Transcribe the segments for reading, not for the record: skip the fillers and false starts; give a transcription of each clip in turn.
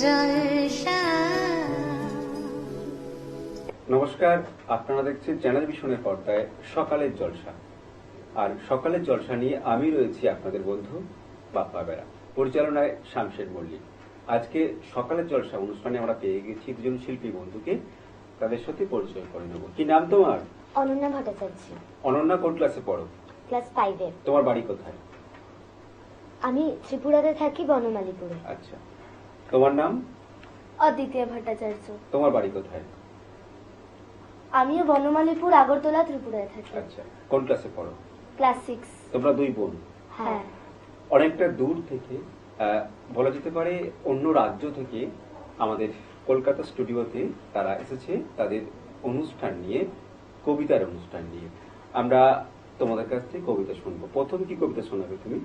জলসা। নমস্কার, আপনারা দেখছেন চ্যানেল ভিশনের পর্দায় সকালের জলসা। আর সকালের জলসা নিয়ে আমি রয়েছি আপনাদের বন্ধু বাপ্পা বেড়া, পরিচালনায় শামশের মল্লিক। আজকে সকালের জলসা অনুষ্ঠানে আমরা পেয়ে গেছি দুজন শিল্পী বন্ধুকে, তাদের সাথে পরিচয় করে নেব। কি নাম তোমার? অনন্যা ভট্টাচার্য। অনন্যা কোন ক্লাসে পড়ো? ক্লাস 5 এ। তোমার বাড়ি কোথায়? আমি ত্রিপুরাতে থাকি, বনমালীপুরে। আচ্ছা, তোমার নাম? অদ্বিতীয় ভট্টাচার্য। তোমার বাড়ি কোথায়? আমিও বনমালীপুর, আগরতলা, ত্রিপুরায় থাকি। আচ্ছা, কোন ক্লাসে পড়ো? ক্লাস 6। তোমরা দুই বোন? হ্যাঁ। অনেকটা দূর থেকে, বলা যেতে পারে অন্য রাজ্য থেকে আমাদের কলকাতা স্টুডিওতে তারা এসেছে তাদের অনুষ্ঠান নিয়ে, কবিতার অনুষ্ঠান নিয়ে। আমরা তোমাদের কাছ থেকে কবিতা শুনবো। প্রথম কি কবিতা শোনাবে তুমি?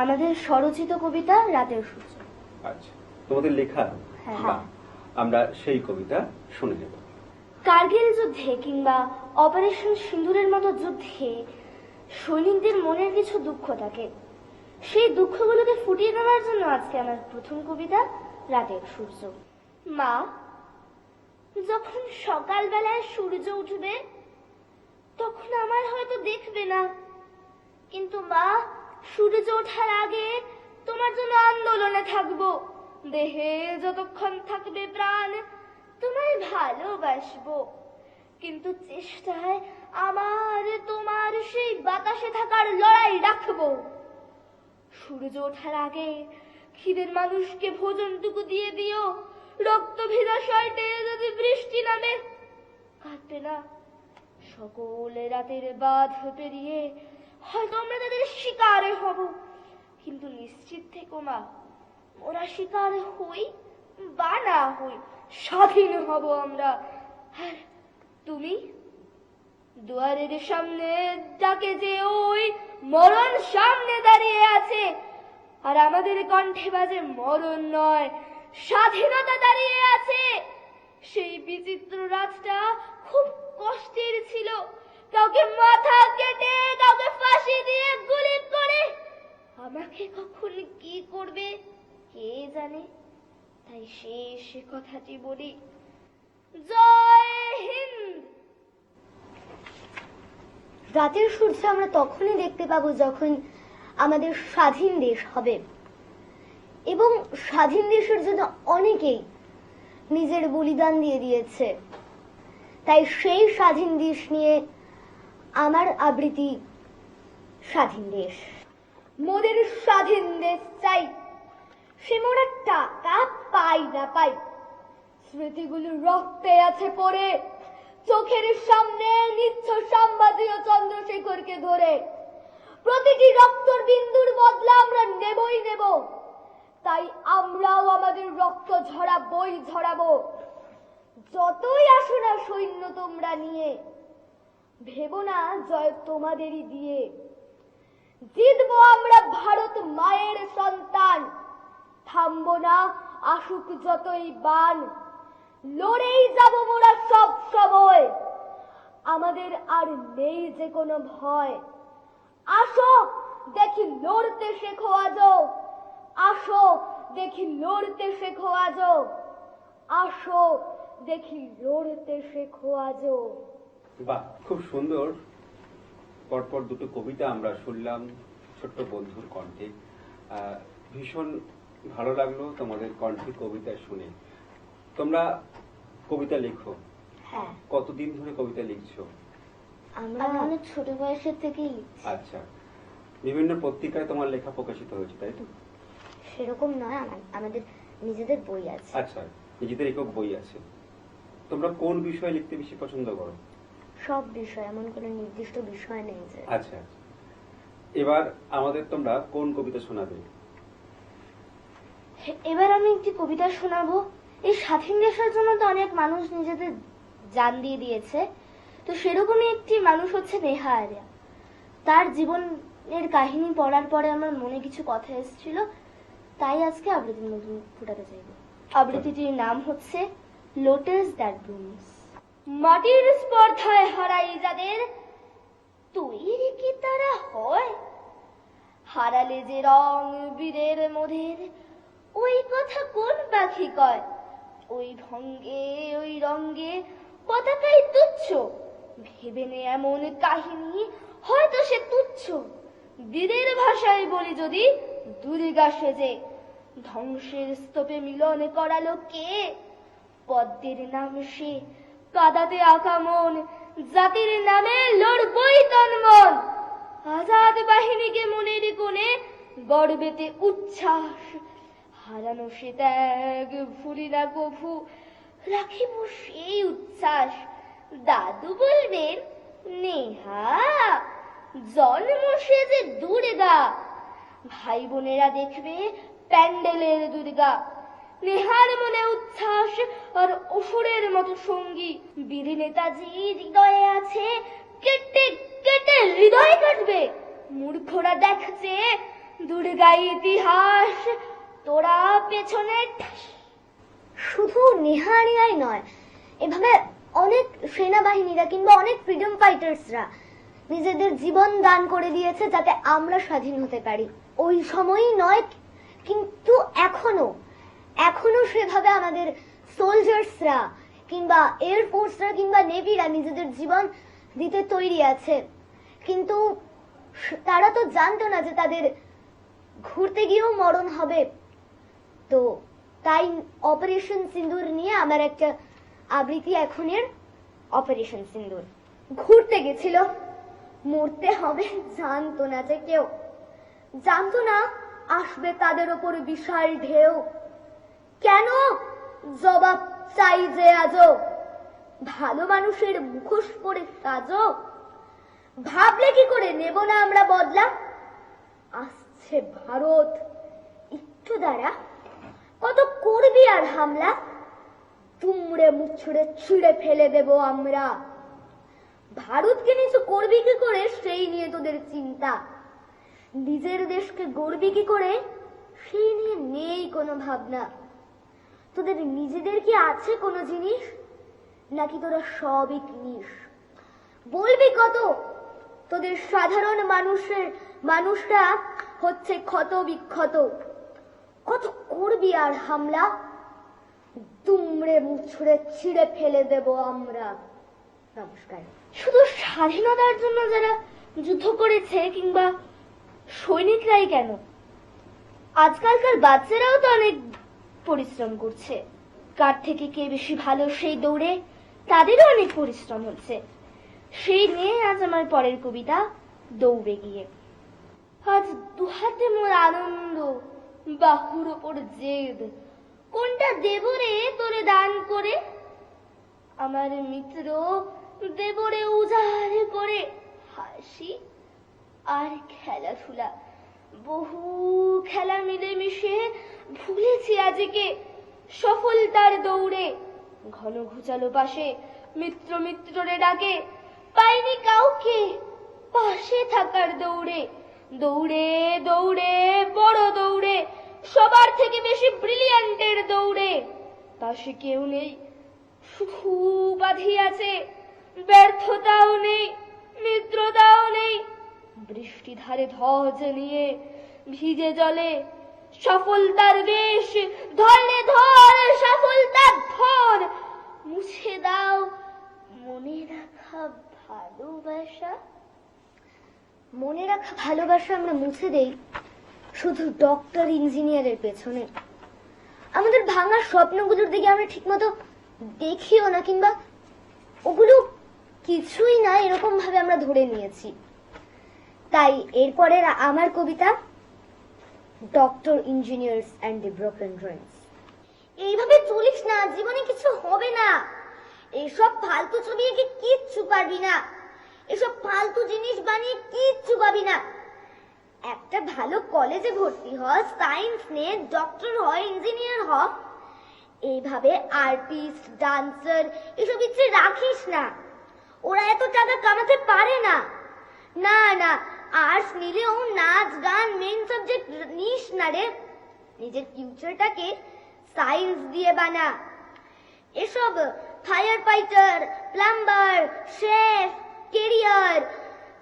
আমাদের স্বরচিত কবিতা রাতের সূর্য। আচ্ছা, তোমাদের লেখা? হ্যাঁ। বাহ, আমরা সেই কবিতা শুনে নেব। কার্গিল যুদ্ধে কিংবা অপারেশন সিন্দুরের মতো যুদ্ধে সৈনিকদের মনের কিছু দুঃখ থাকে। সেই দুঃখগুলোকে ফুটিয়ে তোলার জন্য আজকে আমার প্রথম কবিতা রাতের সূর্য। মা, যখন সকালবেলায় সূর্য উঠবে তখন আমার হয়তো দেখবে না, কিন্তু মা, সূর্য ওঠার আগে তোমার জন্য আন্দোলনে থাকবো। দেহে যতক্ষণ থাকবে প্রাণ তোমায় ভালোবাসবো, কিন্তু চেষ্টায় আমার তোমার সেই বাতাসে থাকার লড়াই রাখবো। সূর্য ওঠার আগে খিদের মানুষকে ভোজনটুকু দিয়ে দিও। রক্ত ভেজা শর্টে যদি বৃষ্টি নামে কাঁদবে না। সকল রাতের বাঁধ পেরিয়ে হয়তো আমরা তাদের শিকারে হব, কিন্তু নিশ্চিত থেকো মা, ওরা শিকার হই বা না হই, স্বাধীন হব আমরা। আর তুমি দুয়ারের সামনে ডাকে যে ওই মরণ সামনে দাঁড়িয়ে আছে, আর আমাদের কণ্ঠে বাজে মরণ নয়, স্বাধীনতা দাঁড়িয়ে আছে। সেই বিচিত্র রাতটা খুব কষ্টের ছিল, কাউকে মাথা কেটে, কাউকে ফাঁসি দিয়ে গুলি করে। আমাকে কখন কি করবে কে জানে, তাই শেষ কথাটি বলি, জয় হিন্দ। রাতের সূর্য আমরা তখনই দেখতে পাবো যখন আমাদের স্বাধীন দেশ হবে, এবং স্বাধীন দেশের জন্য অনেকেই নিজের বলিদান দিয়ে দিয়েছে। তাই সেই স্বাধীন দেশ নিয়ে আমার আবৃত্তি স্বাধীন দেশ। মোদের স্বাধীন দেশ চাই, সে মোরা টাকা পাই না পাই, স্মৃতিগুলো রক্তে আছে পড়ে, চোখের সামনে নিচ্ছ সাম্বাদীয় চন্দ্রশেখরকে ধরে। প্রতিটি রক্তর বিন্দুর বদলা আমরা নেবই নেব, তাই আমরাও আমাদের রক্ত ঝরাবই ঝরাবো। যতই আসো না সৈন্য তোমরা নিয়ে, ভেবো না জয় তোমাদেরই দিয়ে। জিতবো আমরা ভারত মায়ের সন্তান, থামবো না আসুক যতই বান, লড়েই যাব মোরা সব সময়, আমাদের আর নেই যে কোনো ভয়। আসো দেখি লড়তে শেখো আজো, আসো দেখি লড়তে শেখো আজো, আসো দেখি লড়তে শেখো আজো। বাহ, খুব সুন্দর। পরপর দুটো কবিতা আমরা শুনলাম ছোট্ট বন্ধুর কণ্ঠে। ভীষণ ভালো লাগলো তোমাদের কণ্ঠে কবিতা শুনে। তোমরা কবিতা লেখো? হ্যাঁ। কতদিন ধরে কবিতা লিখছো? আমরা অনেক ছোট বয়সের থেকেই লিখছি। আচ্ছা, বিভিন্ন পত্রিকায় তোমার লেখা প্রকাশিত হয়েছে, তাই তো? সেরকম নয়, আমাদের নিজেদের বই আছে। আচ্ছা, নিজেদের একক বই আছে। তোমরা কোন বিষয় লিখতে বেশি পছন্দ করো? সব বিষয়, এমন কোনো নির্দিষ্ট বিষয় নেই যে। আচ্ছা, এবার আমাদের তোমরা কোন কবিতা শোনাবে? এবার আমি একটি কবিতা শোনাবো। এই স্বাধীন দেশের জন্য তো অনেক মানুষ নিজেদের জান দিয়ে দিয়েছে, তো সেরকমই একটি মানুষ হচ্ছে নেহা আরিয়া। তার জীবনের কাহিনী পড়ার পরে আমার মনে কিছু কথা এসেছিল, তাই আজকে আবৃত্তির মধ্যে ফুটাতে চাইব। আবৃত্তিটির নাম হচ্ছে লোটাস দ্যাট ব্লুমস। মাটির স্পর্ধায় হারাই যাদের, তৈরি কি তারা হয়? হারালে যে রং বীরের মোদের, ওই কথা কোন পাখি কয়? ওই ভঙ্গে ওই রঙ্গে পতাকাই তুচ্ছ, ভেবে নে এমন কাহিনী হয়তো সে তুচ্ছ। বীরের ভাষায় বলি যদি, দুর্গা সেজে ধ্বংসের স্তূপে মিলন করালো কে? পদ্মের নাম সে, কাদাতে আঁকা মন, জাতির নামে লড়বই তন্মন। আজাদ বাহিনীকে মনের কোণে গর্বেতে উচ্ছ্বাস, হারানো সে ত্যাগ ভুলি না কভু, রাখিব সেই উচ্ছ্বাস। দাদু বলবেন, নেহা জন্ম সে যে দুর্গা, ভাই বোনেরা দেখবে প্যান্ডেলের দুর্গা। নেহার মনে উচ্ছ্বাস আর অসুরের মতো সঙ্গী। বীর নেতাজি হৃদয়ে আছে, কেটে কেটে হৃদয় কাটবে। মূর্খরা দেখছে দুর্গাই ইতিহাস, তোরা পেছনে ঠাস। শুধু নেহারিয়াই নয়, এভাবে অনেক সেনাবাহিনীরা কিংবা অনেক ফ্রিডম ফাইটার্সরা নিজেদের জীবন দান করে দিয়েছে যাতে আমরা স্বাধীন হতে পারি। ওই সময়ই নয়, কিন্তু এখনো সেভাবে আমাদের সোলজার্সরা কিংবা এয়ারফোর্সরা কিংবা নেভিরা নিজেদের জীবন দিতে তৈরি আছে। কিন্তু তারা তো জানতো না যে তাদের ঘুরতে গিয়েও মরণ হবে। তো তাই অপারেশন সিন্দুর নিয়ে আমার একটা আবৃত্তি এখনের। অপারেশন সিন্দুর ঘুরতে গেছিল, মরতে হবে জানতো না যে কেউ, জানতো না আসবে তাদের ওপর বিশাল ঢেউ। কেন? জবাব চাই যে আজও, ভালো মানুষের মুখোশ পরে সাজো। ভাবলে কি করে নেব না আমরা বদলা? আসছে ভারত, একটু দাঁড়া, কত করবি আর হামলা? তুমড়ে মুছড়ে ছিঁড়ে ফেলে দেব আমরা। ভারতকে নিচু করবি কি করে সেই নিয়ে তোদের চিন্তা, নিজের দেশকে গড়বি কি করে সেই নিয়ে নেই কোনো ভাবনা। তোদের নিজেদের কি আছে কোনো জিনিস, নাকি তোরা সবই কিনিস? বলবি কত? তোদের সাধারণ মানুষরা হচ্ছে ক্ষত বিক্ষত। কত করবি আর হামলা? তুমড়ে মুছড়ে ছিঁড়ে ফেলে দেব আমরা। নমস্কার। শুধু স্বাধীনতার জন্য যারা যুদ্ধ করেছে কিংবা সৈনিকরাই কেন, আজকালকার বাচ্চারাও তো অনেক পরিশ্রম করছে। কার থেকে কে বেশি ভালো সেই দৌড়ে তাদেরও অনেক পরিশ্রম হচ্ছে। সেই নিয়ে আজ আমার পরের কবিতা, দৌড়ে গিয়ে। আজ দুহাতে মোর আনন্দ, বাহুর ওপর জেদ, কোনটা দেব রে তোরে দান করে? আমার মিত্র দেবরে উজাড় করে, হাসি আর খেলাধুলা, বহু খেলা মিলে মিশে ভুলেছি আজকে সফলতার দৌড়ে। ঘন ঘুচালো পাশে মিত্র মিত্ররে ডাকে, পাইনি কাউকে পাশে থাকার দৌড়ে। দৌড়ে দৌড়ে বড় দৌড়ে, সবার থেকে বেশি ব্রিলিয়ান্টের দৌড়ে। পাশে কেউ নেই, শুধু উপাধি আছে, ব্যর্থতাও নেই, মিত্রতাও নেই। বৃষ্টি ধারে ধ্বজ নিয়ে ভিজে জলে, সফলতার বেশ ধরলে ধর, সফলতার ধর। মুছে দাও মনে রাখা ভালোবাসা। মনে রাখা ভালোবাসা আমরা মুছে দেই শুধু ডক্টর ইঞ্জিনিয়ারের পেছনে। আমাদের ভাঙা স্বপ্নগুলোর দিকে আমরা ঠিকমতো দেখিও না, কিংবা ওগুলো কিছুই না এরকম ভাবে আমরা ধরে নিয়েছি। তাই এরপরের আমার কবিতা, doctor engineers and the broken dreams. এইভাবে চলিস না, জীবনে কিছু হবে না। এইসব ফালতু ছবি এঁকে কিচ্ছু পারবি না, এসব ফালতু জিনিস বানিয়ে কিচ্ছু পাবি না। একটা ভালো কলেজে ভর্তি হ, সায়েন্স নে, ডক্টর হ, ইঞ্জিনিয়ার হ। এইভাবে আর্টিস্ট, ডান্সার এসব ইচ্ছে রাখিস না, ওরা এত টাকা কামাতে পারে না। না না, আর্টস নিলেও নাচ গান মেইন সাবজেক্ট নিস না রে। নিজের ফিউচারটাকে সায়েন্স দিয়ে বানা। এসব fire fighter, plumber, chef, career,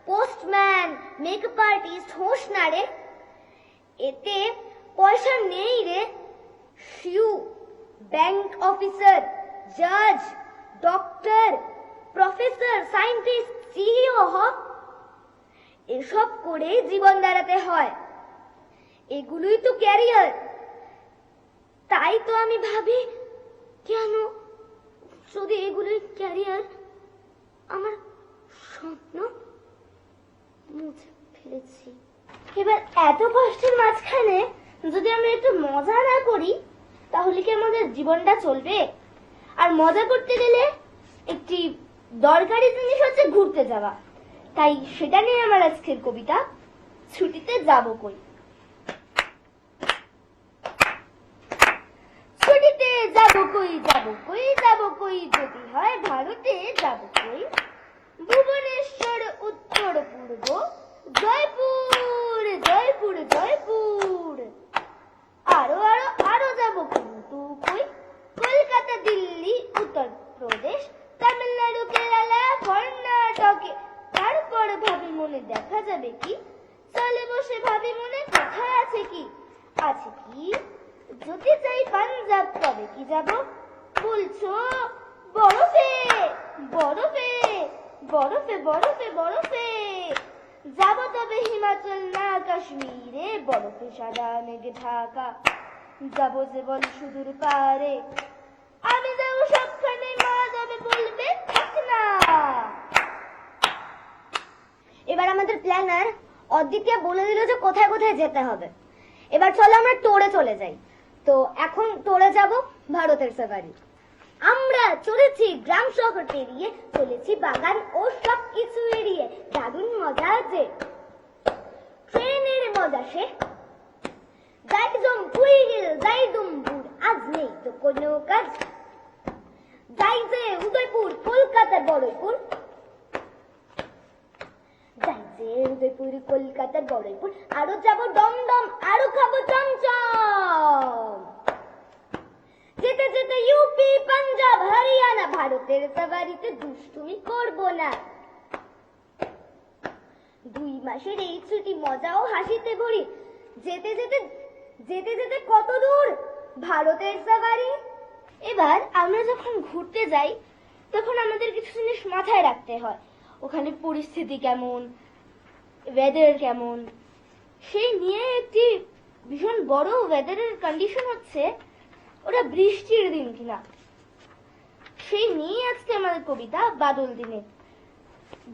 postman, makeup artist হোস না রে। এতে পয়সা নেই রে, শিউ, ব্যাংক অফিসার, জাজ, ডক্টর, প্রফেসর, সায়েন্টিস্ট, সিইও হ। এসব করে জীবন দাঁড়াতে হয়, এগুলোই তো ক্যারিয়ার। তাই তো আমি ভাবি, কেন যদি এগুলোই ক্যারিয়ার, আমার স্বপ্ন মুছে ফেলেছি। এবার এত কষ্টের মাঝখানে যদি আমরা একটু মজা না করি, তাহলে কি আমাদের জীবনটা চলবে? আর মজা করতে গেলে একটি দরকারি জিনিস হচ্ছে ঘুরতে যাওয়া। তাই সেটা নিয়ে আমার আজকের কবিতা, ছুটিতে যাব কই। ছুটিতে যাব কই, যাব কই, যাব কই, যদি হয় ভারতে যাব কই। ভুবনেশ্বর, উত্তর পূর্ব, জয়পুর, জয়পুর, জয়পুর। আরো আরো আরো যাব কিন্তু কই। কলকাতা, দিল্লি, উত্তর প্রদেশ, তামিলনাড়ু, কেরালা, কর্ণাটকে। তারপর ভাবি মনে দেখা যাবে কি, চলে বসে ভাবি মনে কোথায় আছে কি, আছে কি। যদি যাই পাঞ্জাব তবে কি যাব, বলছো বরফে, বরফে, বরফে, বরফে, বরফে। যাব তবে হিমাচল না কাশ্মীরে, বরফে সাদা মেঘে ঢাকা। যাবো যে বল সুদূর পারে, আমি যাবো সবখানে, মা যাবে বলবে থাক না। এবার আমাদের প্ল্যানার অদ্বিতীয়া বলে দিল যে কোথায় কোথায় যেতে হবে। এবার চলো আমরা টোরে চলে যাই। তো এখন টোরে যাব ভারতের সাফারি। আমরা চলেছি গ্রাম শহর পেরিয়ে, চলেছি বাগান ও সবকিছু এড়িয়ে। দারুণ মজা আছে, ট্রেনের মজা সে। যাই জম্পুই গেল, যাই দুমপুর, আজ নেই তো কোনো কাজ। যাই যে উদয়পুর, কলকাতার বড়ইপুর। যাই যে উদয়পুর, কলকাতার বড়ইপুর। আরো যাব দমদম, আরো খাবো চমচম। যেতে যেতে ইউপি, পাঞ্জাব, হরিয়ানা। ভারতের সাফারিতে দুষ্টুমি করব না। 2 মাসের এই ছুটি মজা ও হাসিতে ভরি। যেতে যেতে যেতে যেতে কত দূর ভারতের সাফারি। এবার আমরা যখন ঘুরতে যাই, তখন আমাদের কিছু জিনিস মাথায় রাখতে হয়। ওখানে পরিস্থিতি কেমন, ওয়েদার কেমন, সেই নিয়ে একটি ভীষণ বড় ওয়েদারের কন্ডিশন হচ্ছে ওটা বৃষ্টির দিন কিনা। সেই নিয়ে আজকে আমাদের কবিতা, বাদল দিনে।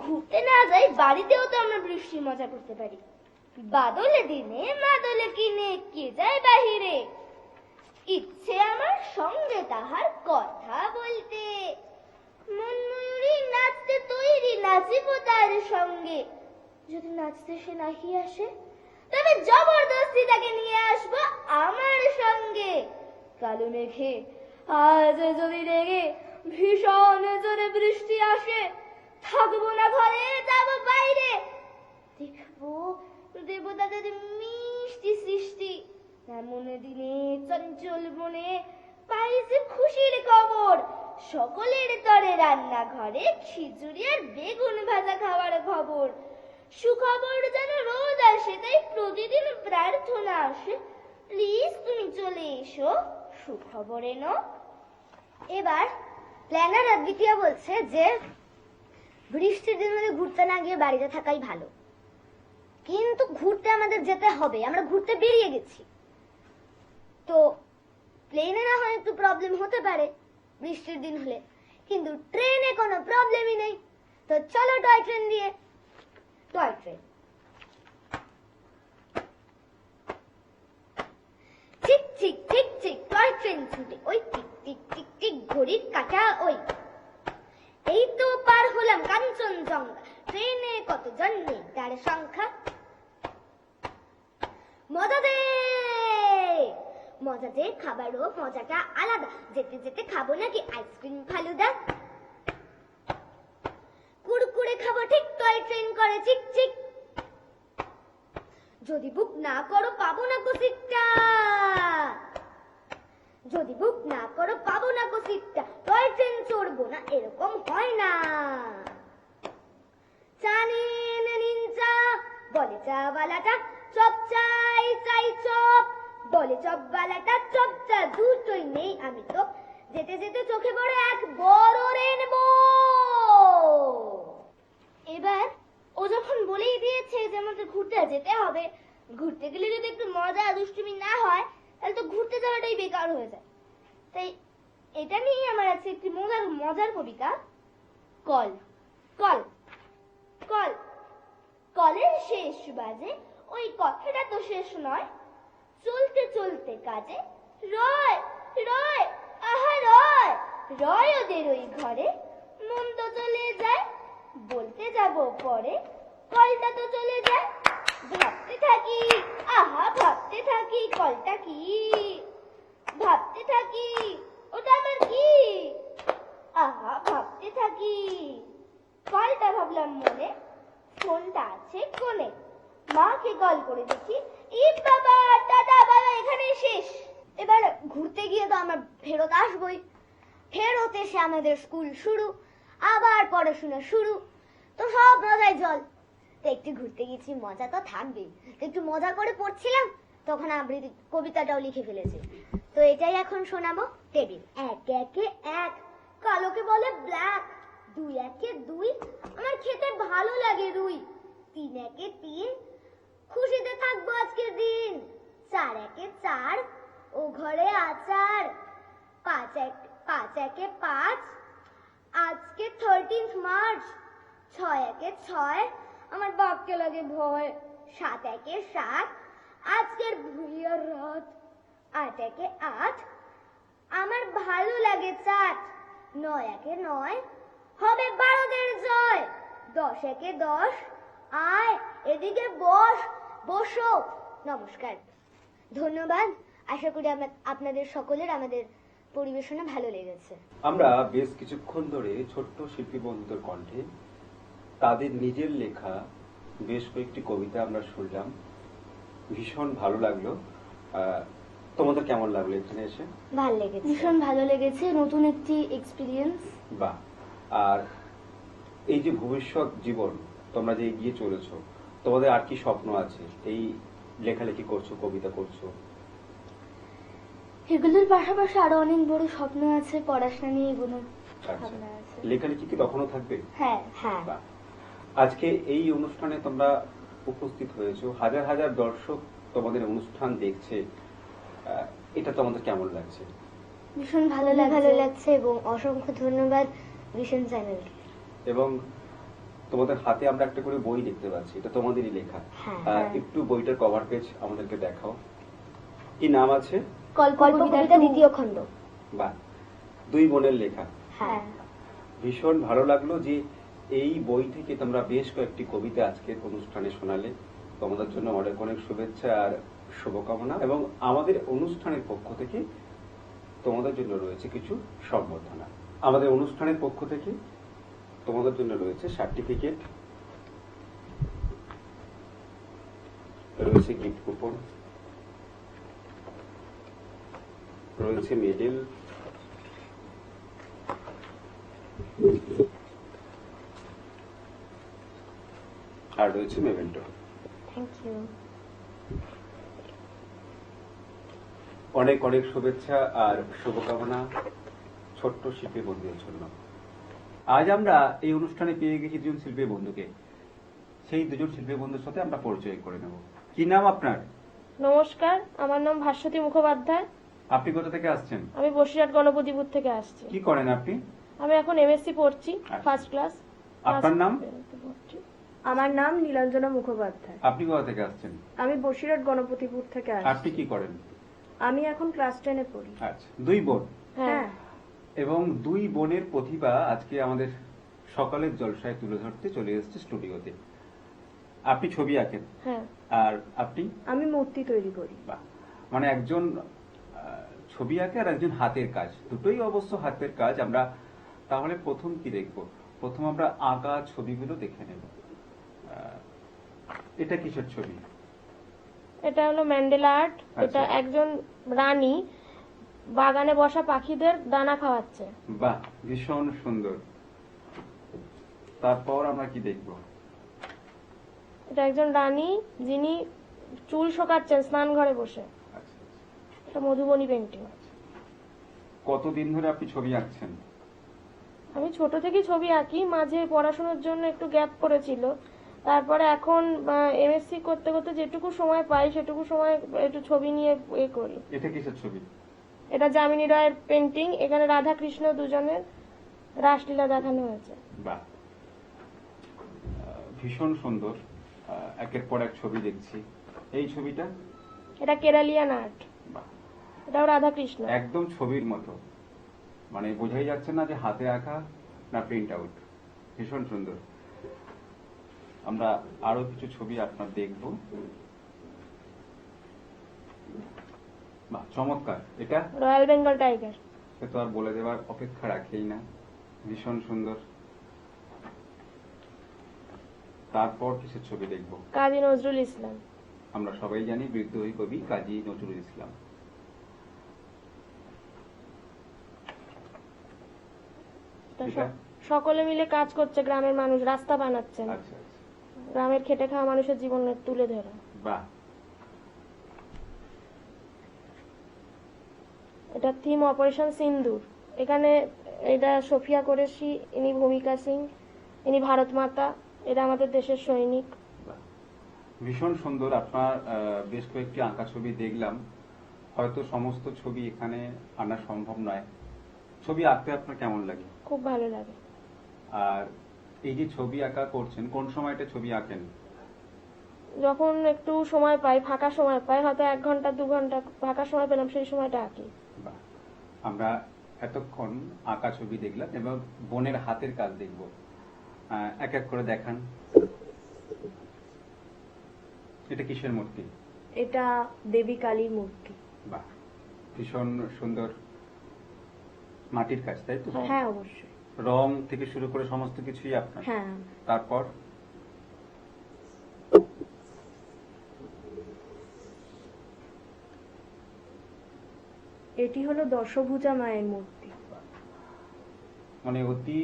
ঘুরতে না যাই, বাড়িতেও তো আমরা বৃষ্টির মজা করতে পারি। বাদলে দিনে মাদলে কিনে কে যায় বাহিরে, ইচ্ছে আমার সঙ্গে তাহার কথা বলতে। মন ময়ূরী নাচতে তৈরি, নাচিব তার সঙ্গে। যদি নাচতে সে নাহি আসে, তবে জবরদস্তি তাকে নিয়ে আসবো আমার সঙ্গে। কালো মেঘে আজ যদি রেগে ভীষণ জোরে বৃষ্টি আসে, থাকবো না ঘরে, যাবো বাইরে। দেখবো দেবতাদের মিষ্টি সৃষ্টি। এমন দিনে চঞ্চল মনে পাই যে খুশির খবর। সকলের তরে রান্নাঘরে খিচুড়ি আর বেগুন ভাজা খাওয়ার খবর। সুখবর যেন রোজ আসে, তাই প্রতিদিন প্রার্থনা আসে, প্লিজ তুমি চলে এসো, সুখবর এনো। এবার প্ল্যানার অদ্বিতীয়া বলছে যে বৃষ্টির দিন মধ্যে ঘুরতে না গিয়ে বাড়িতে থাকাই ভালো। কিন্তু ঘুরতে আমাদের যেতে হবে, আমরা ঘুরতে বেরিয়ে গেছি। তো প্লেনে না হয় একটু প্রবলেম হতে পারে বৃষ্টির দিন হলে, কিন্তু ট্রেনে কোনো প্রবলেমই নেই। তো চলো টয় ট্রেন দিয়ে। টয় ট্রেন, ঠিক ঠিক ঠিক ঠিক, টয় ট্রেন ছুটে ওই টিক টিক টিক টিক, ঘড়ির কাঁটা ওই। এই তো পার হলাম কাঞ্চনজঙ্ঘা, ট্রেনে কতজন নেই তার সংখ্যা। মজা দে মজা দে, খাবারও মজাটা আলাদা। যেতে যেতে খাবো নাকি আইসক্রিম ফালুদা। কুড়কুড়ে খাবো ঠিক, টয় ট্রেন করে চিক চিক। যদি বুক না করো পাবো না কো সিটটা, যদি বুক না করো পাবো না কো সিটটা। টয় ট্রেন চড়বো না এরকম হয় না। চা নিন নিন চা, বলে চাওয়ালাটা। চপ চাই চাই চপ, বলে চপবালাটা চপটা দুটোই নেই আমি তো যেতে যেতে চোখে পড়ে এক বড় রেনবো। এবার ও যখন বলেই দিয়েছে যে আমাদের ঘুরতে যেতে হবে, ঘুরতে গেলে যদি একটু মজা দুষ্টুমি না হয় তাহলে তো ঘুরতে যাওয়াটাই বেকার হয়ে যায়। তাই এটা নিয়ে আমার আছে একটি মজার কবিতা। কল কল কল কলের শেষ বাজে, ওই কথাটা তো শেষ নয়, চলতে চলতে কাজে রয় রয় আহা রয় রয় ওদের ওই ঘরে, মন তো চলে যায় বলতে যাব পরে, কলটা তো চলে যায় ভাবতে থাকি, আহা ভাবতে থাকি কলটা কি, ভাবতে থাকি ওটা আমার কি, আহা ভাবতে থাকি। কলটা ভাবলাম মনে, ফোনটা আছে কোণে, মাকে কল করে দেখি, ই বাবা টাটা বাবা এখানেই শেষ। এবার ঘুরতে গিয়ে তো আমরা ফেরত আসবই, ফেরত এসে আমাদের স্কুল শুরু, আবার পড়াশোনা শুরু, তো সব মজায় জল। তো একটু ঘুরতে গেছি, মজা তো থাকবেই, তো একটু মজা করে পড়ছিলাম, তখন আবৃত্তি কবিতাটাও লিখে ফেলেছি। তো এটাই এখন শোনাবো। টেবিল এক একে এক, কালোকে বলে ব্ল্যাক, দুই একে দুই, আমার খেতে ভালো লাগে রুই, তিন একে তিন, খুশিতে থাকবো আজকের দিন, চার একে চার, ও ঘরে আচার, পাঁচ একে পাঁচ, আজকে 13th মার্চ, ছয় একে ছয়, আমার বাপকে লাগে ভয়, সাত একে সাত, আজকের ভুলিয়ার রাত, আট একে আট, আমার ভালো লাগে চাট, নয় একে নয়, হবে 12দের জয়, 10 একে 10, আয় এদিকে বস, বসো। নমস্কার, ধন্যবাদ। আশা করি আপনাদের সকলের আমাদের পরিবেশনা ভালো লেগেছে। আমরা বেশ কিছুক্ষণ ধরে ছোট্ট শিল্পী বন্ধুদের কণ্ঠে তাদের নিজের লেখা বেশ কয়েকটি কবিতা আমরা শুনলাম, ভীষণ ভালো লাগলো। তোমাদের কেমন লাগলো এখানে এসে? ভালো লেগেছে, ভীষণ ভালো লেগেছে, নতুন একটি এক্সপিরিয়েন্স। বাহ। আর এই যে ভবিষ্যৎ জীবন তোমরা যে এগিয়ে চলেছো, তোমাদের আর কি স্বপ্ন আছে? এই লেখালেখি করছো, কবিতা করছো, এগুলোর পাশাপাশি আরো অনেক বড় স্বপ্ন আছে, পড়াশোনা নিয়ে এগুলোর আচ্ছা, ভাবনা আছে। লেখালেখি কি তখনও থাকবে? হ্যাঁ হ্যাঁ। বাহ। আজকে এই অনুষ্ঠানে তোমরা উপস্থিত হয়েছো, হাজার হাজার দর্শক তোমাদের অনুষ্ঠান দেখছে, এটা তোমাদের কেমন লাগছে? ভীষণ ভালো লাগছে এবং অসংখ্য ধন্যবাদ ভিশন চ্যানেলকে। এবং তোমাদের হাতে আমরা একটা করে বই দেখতে পাচ্ছি, এটা তোমাদেরই লেখা। হ্যাঁ। একটু বইটার কভার পেজ আমাদেরকে দেখাও। কি নাম আছে? কল্পকবিতা দ্বিতীয় খণ্ড। বাহ, দুই বোনের লেখা। হ্যাঁ। ভীষণ ভালো লাগলো যে এই বই থেকে তোমরা বেশ কয়েকটি কবিতা আজকের অনুষ্ঠানে শোনালে। তোমাদের জন্য অনেক অনেক শুভেচ্ছা আর শুভকামনা, এবং আমাদের অনুষ্ঠানের পক্ষ থেকে তোমাদের জন্য রয়েছে কিছু সম্বর্ধনা। আমাদের অনুষ্ঠানের পক্ষ থেকে তোমাদের জন্য রয়েছে সার্টিফিকেট, রয়েছে গিফট কুপন, রয়েছে মেডেল, আর রয়েছে মেমেন্টো। Thank you. অনেক অনেক শুভেচ্ছা আর শুভকামনা ছোট্ট শিল্পী বন্ধুদের জন্য। আজ আমরা এই অনুষ্ঠানে পেয়ে গেছি দুজন শিল্পী বন্ধুকে, সেই দুজন শিল্পী বন্ধুর সাথে আমরা পরিচয় করে নেব। কি নাম আপনার? নমস্কার, আমার নাম ভাস্বতী মুখোপাধ্যায়। আপনি কোথা থেকে আসছেন? আমি বসিরহাট গণপতিপুর থেকে আসছি। কি করেন আপনি? আমি এখন এমএসসি পড়ছি, ফার্স্ট ক্লাস। আপনার নাম? আমার নাম নীলাঞ্জনা মুখোপাধ্যায়। আপনি কোথা থেকে আসছেন? আমি বসিরহাট গণপতিপুর থেকে আসছি। আপনি কি করেন? আমি এখন ক্লাস 10-এ পড়ি। আচ্ছা, দুই বোন। হ্যাঁ। এবং দুই বোনের প্রতিভা আজকে আমাদের সকালের জলসায় তুলে ধরতে চলে এসেছে স্টুডিওতে। আপনি ছবি আঁকেন? হ্যাঁ। আর আপনি? আমি মূর্তি তৈরি করি। বাহ, মানে একজন ছবি আঁকে আর একজন হাতের কাজ, দুটোই অবশ্য হাতের কাজ। আমরা তাহলে প্রথম কি দেখব? প্রথম আমরা আঁকা ছবিগুলো দেখে নেব। এটা কিসের ছবি? এটা হলো ম্যান্ডেলা আর্ট। এটা একজন রানী বাগানে বসা পাখিদের দানা খাওয়াচ্ছে। বাহ, ভীষণ সুন্দর। তারপর আমরা কি দেখব? এটা একজন রানী যিনি চুল শোকাচ্ছেন স্নান ঘরে বসে। আচ্ছা, এটা মধুবনী পেন্টিং। কতদিন ধরে আপনি ছবি আঁকছেন? আমি ছোট থেকেই ছবি আঁকি, মাঝে পড়াশোনার জন্য একটু গ্যাপ পড়েছিল, তারপরে এখন এমএসসি করতে করতে যেটুকু সময় পাই সেটুকু সময় একটু ছবি নিয়ে করি। এটা কিসের ছবি? এটা যামিনী রায়ের পেন্টিং, এখানে রাধা কৃষ্ণ দুজনের রাসলীলা দেখানো হয়েছে। বাহ, ভীষণ সুন্দর। একের পর এক ছবি দেখছি। এই ছবিটা? এটা কেরালিয়ান আর্ট, বাহ, এটাও রাধা কৃষ্ণ। একদম ছবির মতো, মানে বোঝাই যাচ্ছে না যে হাতে আঁকা না প্রিন্ট আউট। ভীষণ সুন্দর। আমরা আরো কিছু ছবি আপনার দেখব। বাহ, চমৎকার। এটা রয়্যাল বেঙ্গল টাইগার। সে তো আর বলে দেওয়ার অপেক্ষা রাখেই না, ভীষণ সুন্দর। তারপর কিসের ছবি দেখব? কাজী নজরুল ইসলাম। আমরা সবাই জানি বিদ্রোহী কবি কাজী নজরুল ইসলাম। এটা এটা? সকলে মিলে কাজ করছে, গ্রামের মানুষ রাস্তা বানাচ্ছেন, আচ্ছা আচ্ছা, গ্রামের খেটে খাওয়া মানুষের জীবন তুলে ধরা। বাহ, এটা থিম অপারেশন সিন্দুর। এখানে এটা সোফিয়া কোরেশি, ইনি ভূমিকা সিং, ইনি ভারত মাতা, এরা আমাদের দেশের সৈনিক। বাহ, ভীষণ সুন্দর। আপনার বেশ কয়েকটি আঁকা ছবি দেখলাম। হয়তো সমস্ত ছবি এখানে আনা সম্ভব নয়। ছবি আঁকতে আপনার কেমন লাগে? খুব ভালো লাগে। আর এই যে ছবি আঁকা করছেন, কোন সময়টা ছবি আঁকেন? যখন একটু সময় পাই, ফাঁকা সময় পাই, হয়তো 1 ঘন্টা 2 ঘন্টা ফাঁকা সময় পেলাম, সেই সময়টা আঁকি। বাহ, আমরা এতক্ষণ আঁকা ছবি দেখলাম এবং বোনের হাতের কাজ দেখব। এক এক করে দেখান। এটা কিসের মূর্তি? এটা দেবী কালীর মূর্তি। বাহ, ভীষণ সুন্দর। মাটির কাজ, তাই তো? হ্যাঁ অবশ্যই। রং থেকে শুরু করে সমস্ত কিছুই আপনার? হ্যাঁ। তারপর এটি হলো দশভুজা মায়ের মূর্তি। মানে অতি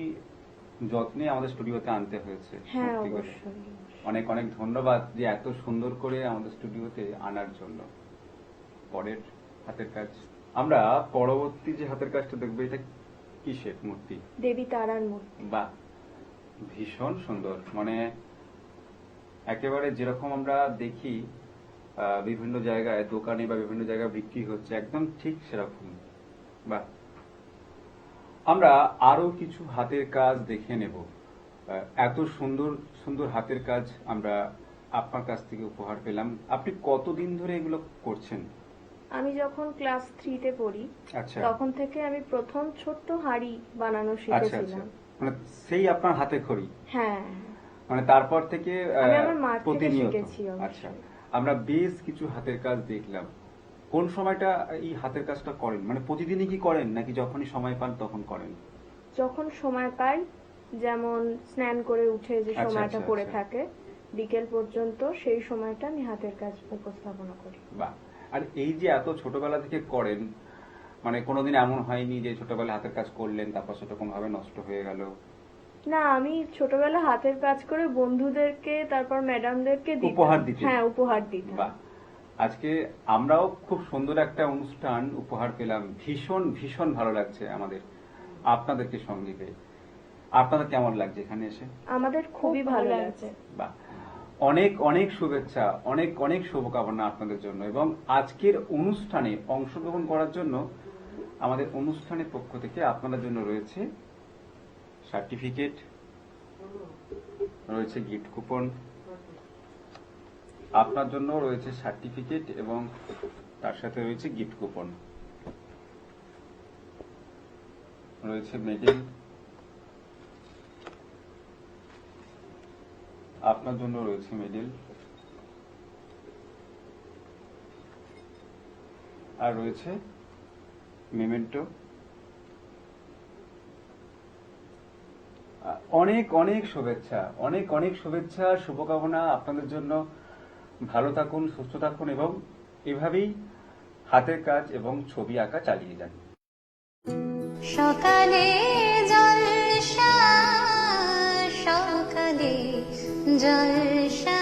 যত্নে আমাদের স্টুডিওতে আনতে হয়েছে। হ্যাঁ মূর্তিগুলো। অবশ্যই। অনেক অনেক ধন্যবাদ যে এত সুন্দর করে আমাদের স্টুডিওতে আনার জন্য। পরের হাতের কাজ আমরা পরবর্তী যে হাতের কাজটা দেখবো, এটা কিসের মূর্তি? দেবী তারার মূর্তি। বাহ, ভীষণ সুন্দর। মানে একেবারে যেরকম আমরা দেখি বিভিন্ন জায়গায় দোকানে বা বিভিন্ন জায়গায় বিক্রি হচ্ছে, একদম ঠিক সেরকম। বাহ, আমরা আরো কিছু হাতের কাজ দেখে নেব। এত সুন্দর সুন্দর হাতের কাজ আমরা আপনার কাছ থেকে উপহার পেলাম। আপনি কতদিন ধরে এগুলো করছেন? আমি যখন ক্লাস 3-তে পড়ি, আচ্ছা তখন থেকে আমি প্রথম ছোট্ট হাড়ি বানানো আচ্ছা আচ্ছা, শিখেছিলাম। মানে সেই আপনার হাতে খড়ি। হ্যাঁ, মানে তারপর থেকে আমি আমার মার থেকে প্রতিনিয়ত। শিখেছি অবশ্যই। আচ্ছা, আমরা বেশ কিছু হাতের কাজ দেখলাম। কোন সময়টা এই হাতের কাজটা করেন? মানে প্রতিদিনই কি করেন নাকি যখনই সময় পান তখন করেন? যখন সময় পাই, যেমন স্নান করে উঠে যে আচ্ছা, সময়টা আচ্ছা, পড়ে আচ্ছা। থাকে বিকেল পর্যন্ত, সেই সময়টা আমি হাতের কাজ উপস্থাপনা করি। বাহ, আর এই যে এত ছোটবেলা থেকে করেন, মানে কোনোদিন এমন হয়নি যে ছোটবেলায় হাতের কাজ করলেন তারপর সেটা কোনোভাবে নষ্ট হয়ে গেল? না, আমি ছোটবেলা হাতের কাজ করে বন্ধুদেরকে, তারপর ম্যাডামদেরকে উপহার দিতেন? হ্যাঁ, উপহার দিতাম। বাহ, আজকে আমরাও খুব সুন্দর একটা অনুষ্ঠান উপহার পেলাম। ভীষণ ভীষণ ভালো লাগছে আমাদের আপনাদেরকে সঙ্গে পেয়ে। আপনাদের কেমন লাগছে এখানে এসে? আমাদের খুবই খুব ভালো ভালো লাগছে। বাহ, অনেক অনেক শুভেচ্ছা, অনেক অনেক শুভকামনা আপনাদের জন্য। এবং আজকের অনুষ্ঠানে অংশগ্রহণ করার জন্য আমাদের অনুষ্ঠানের পক্ষ থেকে আপনাদের জন্য রয়েছে সার্টিফিকেট, রয়েছে গিফট কুপন। আপনার জন্য রয়েছে সার্টিফিকেট এবং তার সাথে রয়েছে গিফট কুপন, রয়েছে মেডেল। আপনার জন্য রয়েছে মেডেল, আর রয়েছে মেমেন্টো। অনেক অনেক শুভেচ্ছা, অনেক অনেক শুভেচ্ছা, শুভকামনা আপনাদের জন্য। ভালো থাকুন, সুস্থ থাকুন এবং এভাবেই হাতের কাজ এবং ছবি আঁকা চালিয়ে যান। সকালে জলসা, সকালে জলসা।